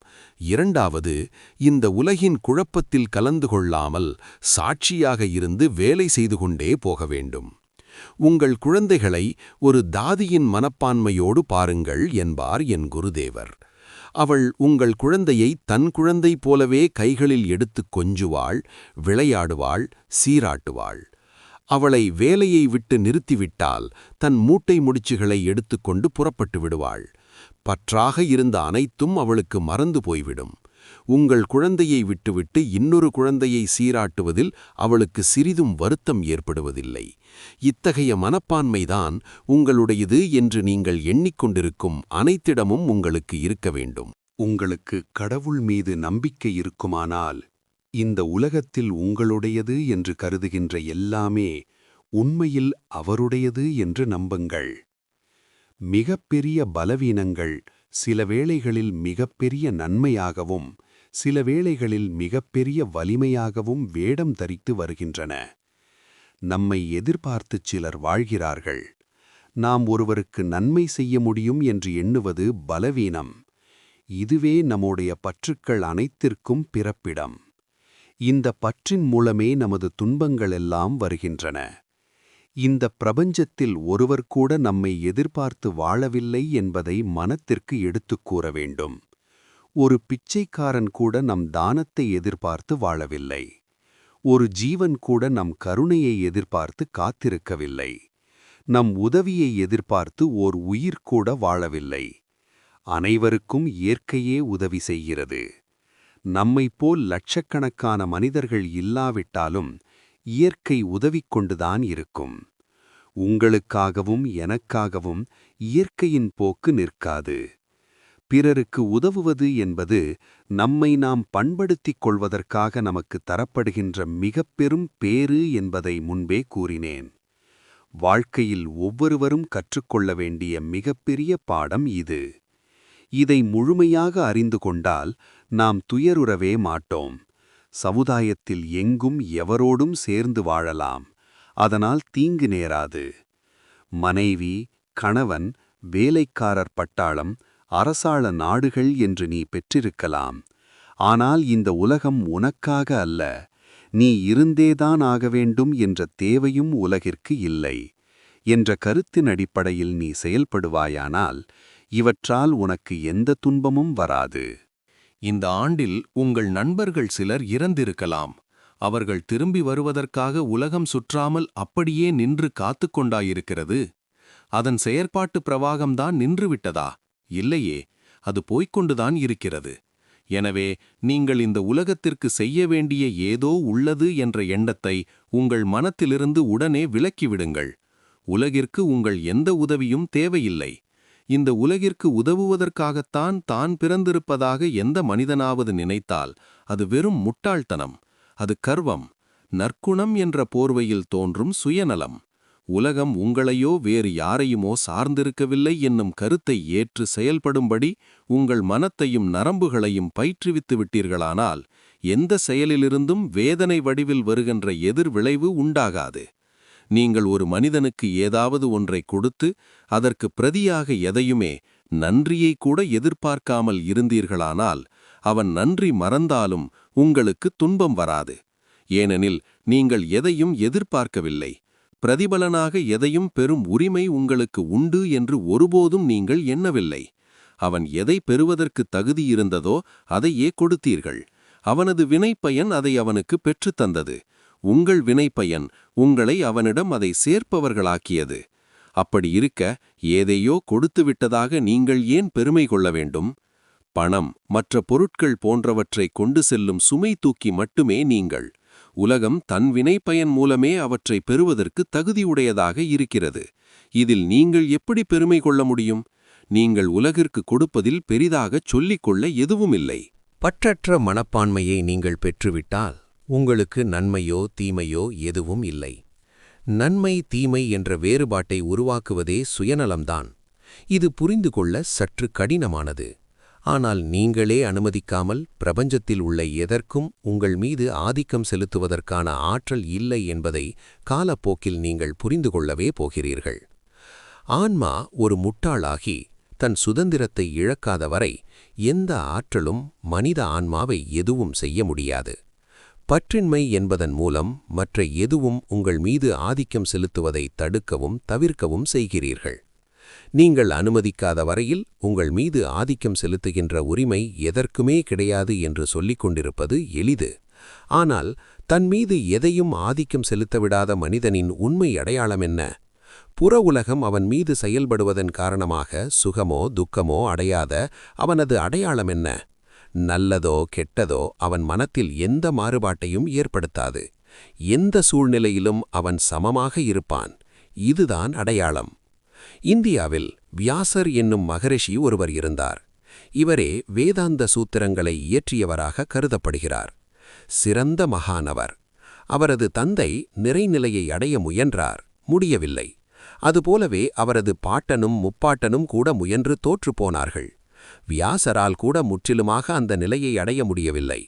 இரண்டாவது, இந்த உலகின் குழப்பத்தில் கலந்து கொள்ளாமல் சாட்சியாக இருந்து வேலை செய்து கொண்டே போக வேண்டும். உங்கள் குழந்தைகளை ஒரு தாதியின் மனப்பான்மையோடு பாருங்கள் என்பார் என் குருதேவர். அவள் உங்கள் குழந்தையை தன் குழந்தை போலவே கைகளில் எடுத்துக் கொஞ்சுவாள், விளையாடுவாள், சீராட்டுவாள். அவளை வேலையை விட்டு நிறுத்திவிட்டால் தன் மூட்டை முடிச்சுகளை எடுத்துக்கொண்டு புறப்பட்டு விடுவாள். பற்றாக இருந்த அனைத்தும் அவளுக்கு மறந்து போய்விடும். உங்கள் குழந்தையை விட்டுவிட்டு இன்னொரு குழந்தையை சீராட்டுவதில் அவளுக்கு சிறிதும் வருத்தம் ஏற்படுவதில்லை. இத்தகைய மனப்பான்மைதான் உங்களுடையது என்று நீங்கள் எண்ணிக்கொண்டிருக்கும் அனைத்திடமும் உங்களுக்கு இருக்க வேண்டும். உங்களுக்கு கடவுள் மீது நம்பிக்கை இருக்குமானால் இந்த உலகத்தில் உங்களுடையது என்று கருதுகின்ற எல்லாமே உண்மையில் அவருடையது என்று நம்புங்கள். மிகப்பெரிய பலவீனங்கள் சில வேளைகளில் மிகப்பெரிய நன்மையாகவும் சில வேளைகளில் மிகப்பெரிய வலிமையாகவும் வேடம் தரித்து வருகின்றன. நம்மை எதிர்பார்த்துச் சிலர் வாழ்கிறார்கள். நாம் ஒருவருக்கு நன்மை செய்ய முடியும் என்று எண்ணுவது பலவீனம். இதுவே நம்முடைய பற்றுக்கள் அனைத்திற்கும் பிறப்பிடம். இந்த பற்றின் மூலமே நமது துன்பங்களெல்லாம் வருகின்றன. இந்த பிரபஞ்சத்தில் ஒருவர் கூட நம்மை எதிர்பார்த்து வாழவில்லை என்பதை மனத்திற்கு எடுத்துக் கூற வேண்டும். ஒரு பிச்சைக்காரன் கூட நம் தானத்தை எதிர்பார்த்து வாழவில்லை. ஒரு ஜீவன் கூட நம் கருணையை எதிர்பார்த்து காத்திருக்கவில்லை. நம் உதவியை எதிர்பார்த்து ஓர் உயிர் கூட வாழவில்லை. அனைவருக்கும் இயற்கையே உதவி செய்கிறது. நம்மைப்போல் லட்சக்கணக்கான மனிதர்கள் இல்லாவிட்டாலும் இயற்கை உதவிக் கொண்டுதான் இருக்கும். உங்களுக்காகவும் எனக்காகவும் இயற்கையின் போக்கு நிற்காது. பிறருக்கு உதவுவது என்பது நம்மை நாம் பண்படுத்திக் கொள்வதற்காக நமக்கு தரப்படுகின்ற மிகப் பெரும் பேறு என்பதை முன்பே கூறினேன். வாழ்க்கையில் ஒவ்வொருவரும் கற்றுக்கொள்ள வேண்டிய மிகப்பெரிய பாடம் இது. இதை முழுமையாக அறிந்து கொண்டால் நாம் துயருறவே மாட்டோம். சமுதாயத்தில் எங்கும் எவரோடும் சேர்ந்து வாழலாம். அதனால் தீங்கு நேராது. மனைவி, கணவன், வேலைக்காரர் பட்டாளம், அரசாள நாடுகள் என்று நீ பெற்றிருக்கலாம். ஆனால் இந்த உலகம் உனக்காக அல்ல. நீ இருந்தேதான் ஆக வேண்டும் என்ற தேவையும் உலகிற்கு இல்லை என்ற கருத்தின் அடிப்படையில் நீ செயல்படுவாயானால் இவற்றால் உனக்கு எந்த துன்பமும் வராது. இந்த ஆண்டில் உங்கள் நண்பர்கள் சிலர் இறந்திருக்கலாம். அவர்கள் திரும்பி வருவதற்காக உலகம் சுற்றாமல் அப்படியே நின்று காத்துக் கொண்டாயிருக்கிறது. அதன் செயற்பாட்டு பிரவாகம்தான் நின்றுவிட்டதா? இல்லையே, அது போய்க்கொண்டுதான் இருக்கிறது. எனவே நீங்கள் இந்த உலகத்திற்கு செய்ய வேண்டிய ஏதோ உள்ளது என்ற எண்ணத்தை உங்கள் மனத்திலிருந்து உடனே விலக்கிவிடுங்கள். உலகிற்கு உங்கள் எந்த உதவியும் தேவையில்லை. இந்த உலகிற்கு உதவுவதற்காகத்தான் தான் பிறந்திருப்பதாக எந்த மனிதனாவது நினைத்தால் அது வெறும் முட்டாள்தனம், அது கர்வம், நற்குணம் என்ற போர்வையில் தோன்றும் சுயநலம். உலகம் உங்களையோ வேறு யாரையுமோ சார்ந்திருக்கவில்லை என்னும் கருத்தை ஏற்று செயல்படும்படி உங்கள் மனத்தையும் நரம்புகளையும் பயிற்றுவித்து விட்டீர்களானால் எந்த செயலிலிருந்தும் வேதனை வடிவில் வருகின்ற எதிர் விளைவு உண்டாகாது. நீங்கள் ஒரு மனிதனுக்கு ஏதாவது ஒன்றை கொடுத்து அதற்கு பிரதியாக எதையுமே, நன்றியை கூட எதிர்பார்க்காமல் இருந்தீர்களானால் அவன் நன்றி மறந்தாலும் உங்களுக்கு துன்பம் வராது. ஏனெனில் நீங்கள் எதையும் எதிர்பார்க்கவில்லை. பிரதிபலனாக எதையும் பெறும் உரிமை உங்களுக்கு உண்டு என்று ஒருபோதும் நீங்கள் எண்ணவில்லை. அவன் எதை பெறுவதற்கு தகுதியிருந்ததோ அதையே கொடுத்தீர்கள். அவனது வினைப்பயன் அதை அவனுக்கு பெற்றுத்தந்தது. உங்கள் வினைப்பயன் உங்களை அவனிடம் அதை சேர்ப்பவர்களாக்கியது. அப்படி இருக்க ஏதையோ கொடுத்துவிட்டதாக நீங்கள் ஏன் பெருமை கொள்ள வேண்டும்? பணம், மற்ற பொருட்கள் போன்றவற்றை கொண்டு செல்லும் சுமை தூக்கி மட்டுமே நீங்கள். உலகம் தன் வினைப்பயன் மூலமே அவற்றை பெறுவதற்கு தகுதியுடையதாக இருக்கிறது. இதில் நீங்கள் எப்படி பெருமை கொள்ள முடியும்? நீங்கள் உலகிற்கு கொடுப்பதில் பெரிதாகச் சொல்லிக்கொள்ள எதுவுமில்லை. பற்றற்ற மனப்பான்மையை நீங்கள் பெற்றுவிட்டால் உங்களுக்கு நன்மையோ தீமையோ எதுவும் இல்லை. நன்மை தீமை என்ற வேறுபாட்டை உருவாக்குவதே சுயநலம்தான். இது புரிந்து கொள்ள சற்று கடினமானது. ஆனால் நீங்களே அனுமதிக்காமல் பிரபஞ்சத்தில் உள்ள எதற்கும் உங்கள் மீது ஆதிக்கம் செலுத்துவதற்கான ஆற்றல் இல்லை என்பதை காலப்போக்கில் நீங்கள் புரிந்து கொள்ளவே போகிறீர்கள். ஆன்மா ஒரு முட்டாளாகி தன் சுதந்திரத்தை இழக்காத வரை எந்த ஆற்றலும் மனித ஆன்மாவை எதுவும் செய்ய முடியாது. பற்றின்மை என்பதன் மூலம் மற்ற எதுவும் உங்கள் மீது ஆதிக்கம் செலுத்துவதை தடுக்கவும் தவிர்க்கவும் செய்கிறீர்கள். நீங்கள் அனுமதிக்காத வரையில் உங்கள் மீது ஆதிக்கம் செலுத்துகின்ற உரிமை எதற்குமே கிடையாது என்று சொல்லிக் கொண்டிருப்பது எளிது. ஆனால் தன் மீது எதையும் ஆதிக்கம் செலுத்தவிடாத மனிதனின் உண்மை அடையாளம் என்ன? புற உலகம் அவன் மீது செயல்படுவதன் காரணமாக சுகமோ துக்கமோ அடையாத அவனது அடையாளம் என்ன? நல்லதோ கெட்டதோ அவன் மனத்தில் எந்த மாறுபாட்டையும் ஏற்படுத்தாது. எந்த சூழ்நிலையிலும் அவன் சமமாக இருப்பான். இதுதான் அடையாளம். இந்தியாவில் வியாசர் என்னும் மகரிஷி ஒருவர் இருந்தார். இவரே வேதாந்த சூத்திரங்களை இயற்றியவராக கருதப்படுகிறார். சிறந்த மகானவர். அவரது தந்தை நிறைநிலையை அடைய முயன்றார், முடியவில்லை. அதுபோலவே அவரது பாட்டனும் முப்பாட்டனும் கூட முயன்று தோற்றுப்போனார்கள். வியாசரால் கூட முற்றிலுமாக அந்த நிலையை அடைய முடியவில்லை.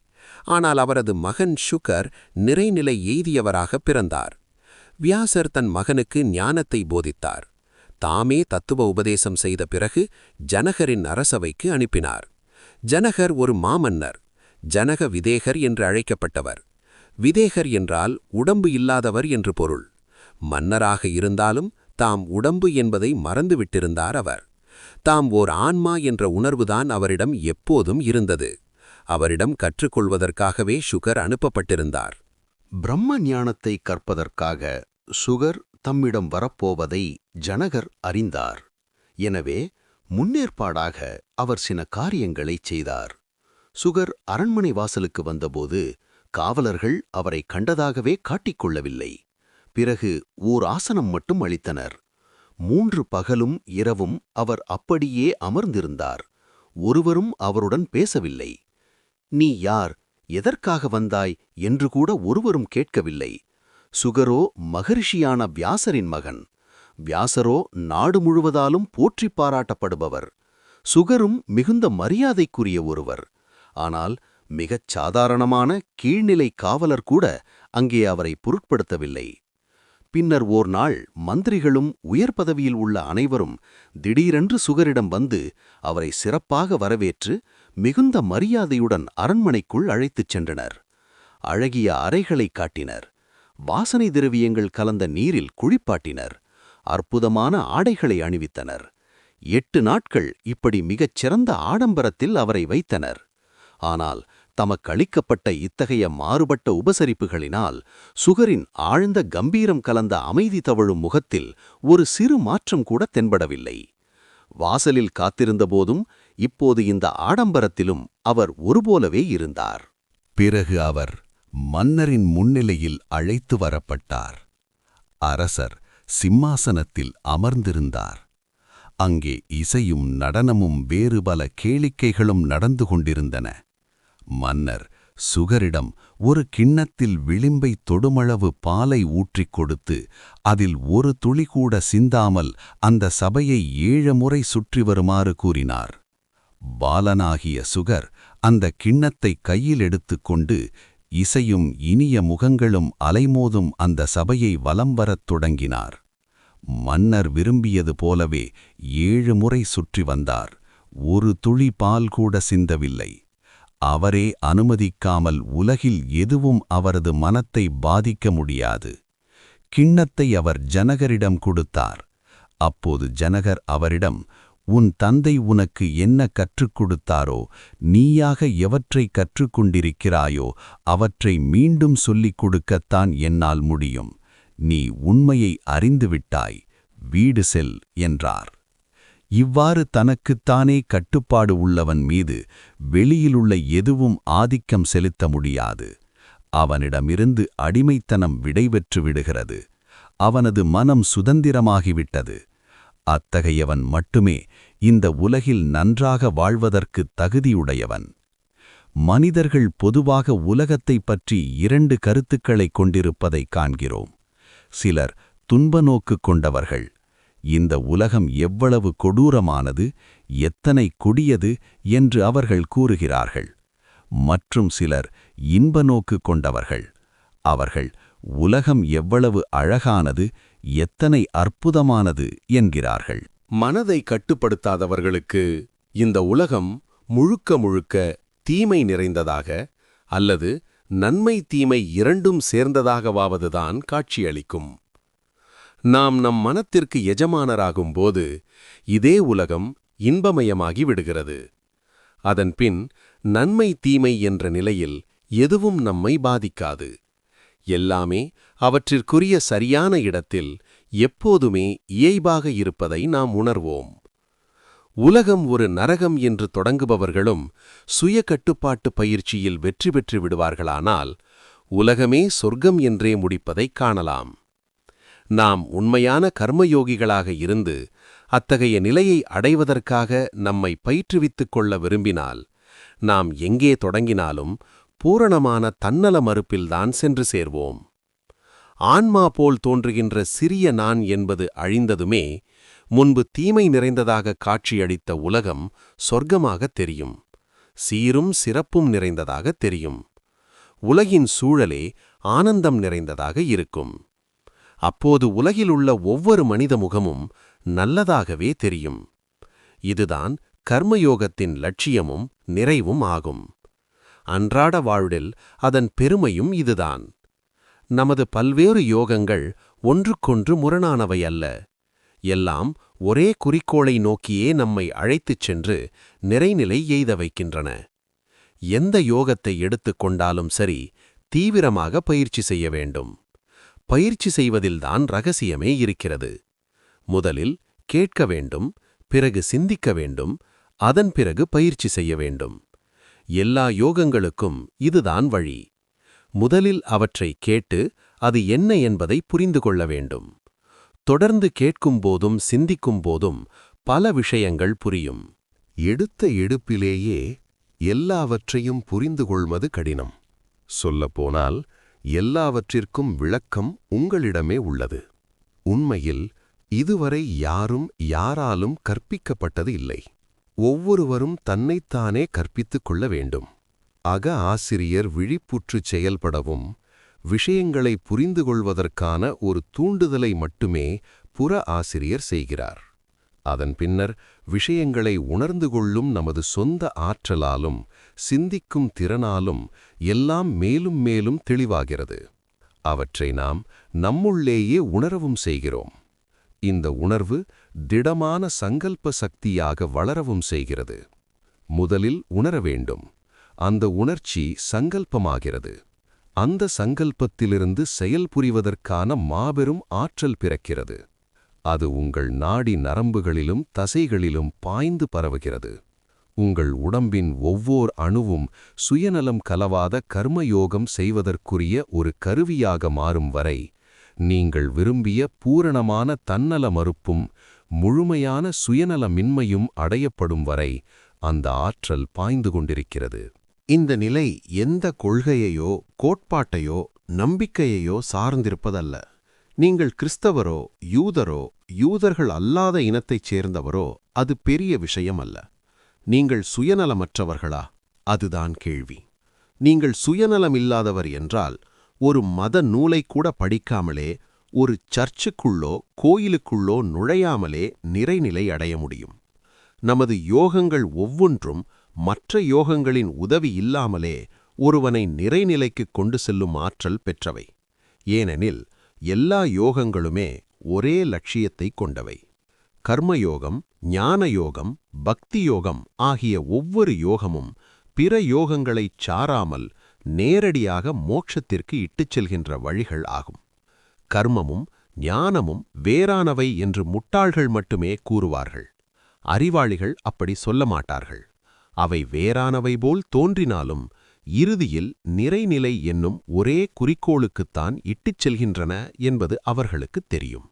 ஆனால் அவரது மகன் சுகர் நிறைநிலை எய்தியவராக பிறந்தார். வியாசர் தன் மகனுக்கு ஞானத்தை போதித்தார். தாமே தத்துவ உபதேசம் செய்த பிறகு ஜனகரின் அரசவைக்கு அனுப்பினார். ஜனகர் ஒரு மாமன்னர். ஜனக விதேகர் என்று அழைக்கப்பட்டவர். விதேகர் என்றால் உடம்பு இல்லாதவர் என்று பொருள். மன்னராக இருந்தாலும் தாம் உடம்பு என்பதை மறந்துவிட்டிருந்தார் அவர். தாம் ஓர் ஆன்மா என்ற உணர்வுதான் அவரிடம் எப்போதும் இருந்தது. அவரிடம் கற்றுக்கொள்வதற்காகவே சுகர் அனுப்பப்பட்டிருந்தார். பிரம்ம ஞானத்தை கற்பதற்காக சுகர் தம்மிடம் வரப்போவதை ஜனகர் அறிந்தார். எனவே முன்னேற்பாடாக அவர் சில காரியங்களைச் செய்தார். சுகர் அரண்மனை வாசலுக்கு வந்தபோது காவலர்கள் அவரை கண்டதாகவே காட்டிக்கொள்ளவில்லை. பிறகு ஓர் ஆசனம் மட்டும் அளித்தனர். 3 பகலும் இரவும் அவர் அப்படியே அமர்ந்திருந்தார். ஒருவரும் அவருடன் பேசவில்லை. நீ யார், எதற்காக வந்தாய் என்று கூட ஒருவரும் கேட்கவில்லை. சுகரோ மகரிஷியான வியாசரின் மகன். வியாசரோ நாடு முழுவதாலும் போற்றி பாராட்டப்படுபவர். சுகரும் மிகுந்த மரியாதைக்குரிய ஒருவர். ஆனால் மிகச் சாதாரணமான கீழ்நிலை காவலர் கூட அங்கே அவரை பொருட்படுத்தவில்லை. பின்னர் ஓர் நாள் மந்திரிகளும் உயர் பதவியில் உள்ள அனைவரும் திடீரென்று சுகரிடம் வந்து அவரை சிறப்பாக வரவேற்று மிகுந்த மரியாதையுடன் அரண்மனைக்குள் அழைத்துச் சென்றனர். அழகிய அறைகளை காட்டினர். வாசனை திரவியங்கள் கலந்த நீரில் குளிப்பாட்டினர். அற்புதமான ஆடைகளை அணிவித்தனர். 8 நாட்கள் இப்படி மிகச் சிறந்த ஆடம்பரத்தில் அவரை வைத்தனர். ஆனால் தமக்களிக்கப்பட்ட இத்தகைய மாறுபட்ட உபசரிப்புகளினால் சுகரின் ஆழ்ந்த கம்பீரம் கலந்த அமைதி தவழும் முகத்தில் ஒரு சிறு மாற்றம் கூட தென்படவில்லை. வாசலில் காத்திருந்தபோதும் இப்போது இந்த ஆடம்பரத்திலும் அவர் ஒருபோலவே இருந்தார். பிறகு அவர் மன்னரின் முன்னிலையில் அழைத்து வரப்பட்டார். அரசர் சிம்மாசனத்தில் அமர்ந்திருந்தார். அங்கே இசையும் நடனமும் வேறு பல கேளிக்கைகளும் நடந்து கொண்டிருந்தன. மன்னர் சுகரிடம் ஒரு கிண்ணத்தில் விளிம்பை தொடுமளவு பாலை ஊற்றிக் கொடுத்து அதில் ஒரு துளி கூட சிந்தாமல் அந்த சபையை 7 முறை சுற்றி வருமாறு கூறினார். பாலனாகிய சுகர் அந்த கிண்ணத்தை கையில் எடுத்துக்கொண்டு இசையும் இனிய முகங்களும் அலைமோதும் அந்த சபையை வலம் வரத் தொடங்கினார். மன்னர் விரும்பியது போலவே 7 முறை சுற்றி வந்தார். ஒரு துளி பால் கூட சிந்தவில்லை. அவரே அனுமதிக்காமல் உலகில் எதுவும் அவரது மனத்தை பாதிக்க முடியாது. கிண்ணத்தை அவர் ஜனகரிடம் கொடுத்தார். அப்போது ஜனகர் அவரிடம், உன் தந்தை உனக்கு என்ன கற்றுக் கொடுத்தாரோ, நீயாக எவற்றை கற்றுக்கொண்டிருக்கிறாயோ அவற்றை மீண்டும் சொல்லிக் கொடுக்கத்தான் என்னால் முடியும். நீ உண்மையை அறிந்துவிட்டாய், வீடு செல் என்றார். இவ்வாறு தனக்குத்தானே கட்டுப்பாடு உள்ளவன் மீது வெளியிலுள்ள எதுவும் ஆதிக்கம் செலுத்த முடியாது. அவனிடமிருந்து அடிமைத்தனம் விடைபெற்று விடுகிறது. அவனது மனம் சுதந்திரமாகிவிட்டது. அத்தகையவன் மட்டுமே இந்த உலகில் நன்றாக வாழ்வதற்கு தகுதியுடையவன். மனிதர்கள் பொதுவாக உலகத்தைப் பற்றி 2 கருத்துக்களைக் கொண்டிருப்பதைக் காண்கிறோம். சிலர் துன்பநோக்கு கொண்டவர்கள். இந்த உலகம் எவ்வளவு கொடூரமானது, எத்தனை கொடியது என்று அவர்கள் கூறுகிறார்கள். மற்றும் சிலர் இன்பநோக்கு கொண்டவர்கள். அவர்கள் உலகம் எவ்வளவு அழகானது, எத்தனை அற்புதமானது என்கிறார்கள். மனதை கட்டுப்படுத்தாதவர்களுக்கு இந்த உலகம் முழுக்க முழுக்க தீமை நிறைந்ததாக அல்லது நன்மை தீமை இரண்டும் சேர்ந்ததாகவாவதுதான் காட்சியளிக்கும். நாம் நம் மனத்திற்கு எஜமானராகும்போது இதே உலகம் இன்பமயமாகி விடுகிறது. அதன்பின் நன்மை தீமை என்ற நிலையில் எதுவும் நம்மை பாதிக்காது. எல்லாமே அவற்றிற்குரிய சரியான இடத்தில் எப்போதுமே இயைபாக இருப்பதை நாம் உணர்வோம். உலகம் ஒரு நரகம் என்று தொடங்குபவர்களும் சுய கட்டுப்பாட்டு பயிற்சியில் வெற்றி பெற்று விடுவார்களானால் உலகமே சொர்க்கம் என்றே முடிப்பதைக் காணலாம். நாம் உண்மையான கர்மயோகிகளாக இருந்து அத்தகைய நிலையை அடைவதற்காக நம்மை பயிற்றுவித்துக் கொள்ள விரும்பினால் நாம் எங்கே தொடங்கினாலும் பூரணமான தன்னல மறுப்பில்தான் சென்று சேர்வோம். ஆன்மா போல் தோன்றுகின்ற சிறிய நான் என்பது அழிந்ததுமே முன்பு தீமை நிறைந்ததாக காட்சியளித்த உலகம் சொர்க்கமாகத் தெரியும். சீரும் சிறப்பும் நிறைந்ததாக தெரியும். உலகின் சூழலே ஆனந்தம் நிறைந்ததாக இருக்கும். அப்போது உலகிலுள்ள ஒவ்வொரு மனித முகமும் நல்லதாகவே தெரியும். இதுதான் கர்மயோகத்தின் லட்சியமும் நிறைவும் ஆகும். அன்றாட வாழ்வில் அதன் பெருமையும் இதுதான். நமது பல்வேறு யோகங்கள் ஒன்றுக்கொன்று முரணானவை அல்ல. எல்லாம் ஒரே குறிக்கோளை நோக்கியே நம்மை அழைத்துச் சென்று நிறைநிலை எய்த வைக்கின்றன. எந்த யோகத்தை எடுத்துக் கொண்டாலும் சரி, தீவிரமாக பயிற்சி செய்ய வேண்டும். பயிற்சி செய்வதில்தான் ரகசியமே இருக்கிறது. முதலில் கேட்க வேண்டும், பிறகு சிந்திக்க வேண்டும், அதன் பிறகு பயிற்சி செய்ய வேண்டும். எல்லா யோகங்களுக்கும் இதுதான் வழி. முதலில் அவற்றை கேட்டு அது என்ன என்பதை புரிந்து கொள்ள வேண்டும். தொடர்ந்து கேட்கும்போதும் சிந்திக்கும்போதும் பல விஷயங்கள் புரியும். எடுத்த எடுப்பிலேயே எல்லாவற்றையும் புரிந்து கொள்வது கடினம். சொல்லப்போனால் எல்லாவற்றிற்கும் விளக்கம் உங்களிடமே உள்ளது. உண்மையில் இதுவரை யாரும் யாராலும் கற்பிக்கப்பட்டது இல்லை. ஒவ்வொருவரும் தன்னைத்தானே கற்பித்துக் கொள்ள வேண்டும். அக ஆசிரியர் விழிப்புற்றுச் செயல்படவும் விஷயங்களை புரிந்து கொள்வதற்கான ஒரு தூண்டுதலை மட்டுமே புற ஆசிரியர் செய்கிறார். அதன் பின்னர் விஷயங்களை உணர்ந்து கொள்ளும் நமது சொந்த ஆற்றலாலும் சிந்திக்கும் திறனாலும் எல்லாம் மேலும் மேலும் தெளிவாகிறது. அவற்றை நாம் நம்முள்ளேயே உணரவும் செய்கிறோம். இந்த உணர்வு திடமான சங்கல்ப சக்தியாக வளரவும் செய்கிறது. முதலில் உணர வேண்டும். அந்த உணர்ச்சி சங்கல்பமாகிறது. அந்த சங்கல்பத்திலிருந்து செயல்புரிவதற்கான மாபெரும் ஆற்றல் பிறக்கிறது. அது உங்கள் நாடி நரம்புகளிலும் தசைகளிலும் பாய்ந்து பரவுகிறது. உங்கள் உடம்பின் ஒவ்வொரு அணுவும் சுயநலம் கலவாத கர்மயோகம் செய்வதற்குரிய ஒரு கருவியாக மாறும் வரை நீங்கள் விரும்பிய பூரணமான தன்னல மறுப்பும் முழுமையான சுயநலமின்மையும் அடையப்படும் வரை அந்த ஆற்றல் பாய்ந்து கொண்டிருக்கிறது. இந்த நிலை எந்த கொள்கையையோ கோட்பாட்டையோ நம்பிக்கையையோ சார்ந்திருப்பதல்ல. நீங்கள் கிறிஸ்தவரோ யூதரோ யூதர்கள் அல்லாத இனத்தைச் சேர்ந்தவரோ அது பெரிய விஷயம் அல்ல. நீங்கள் சுயநலமற்றவர்களா? அதுதான் கேள்வி. நீங்கள் சுயநலமில்லாதவர் என்றால் ஒரு மத நூலை கூட படிக்காமலே, ஒரு சர்ச்சுக்குள்ளோ கோயிலுக்குள்ளோ நுழையாமலே நிறைநிலை அடைய முடியும். நமது யோகங்கள் ஒவ்வொன்றும் மற்ற யோகங்களின் உதவி இல்லாமலே ஒருவனை நிறைநிலைக்குக் கொண்டு செல்லும் ஆற்றல் பெற்றவை. ஏனெனில் எல்லா யோகங்களுமே ஒரே லட்சியத்தை கொண்டவை. கர்மயோகம், ஞான யோகம், பக்தி யோகம் ஆகிய ஒவ்வொரு யோகமும் பிற யோகங்களைச் சாராமல் நேரடியாக மோட்சத்திற்கு இட்டுச் செல்கின்ற வழிகள் ஆகும். கர்மமும் ஞானமும் வேறானவை என்று முட்டாள்கள் மட்டுமே கூறுவார்கள். அறிவாளிகள் அப்படி சொல்ல மாட்டார்கள். அவை வேறானவை போல் தோன்றினாலும் இறுதியில் நிறைநிலை என்னும் ஒரே குறிக்கோளுக்குத்தான் இட்டுச் செல்கின்றன என்பது அவர்களுக்குத் தெரியும்.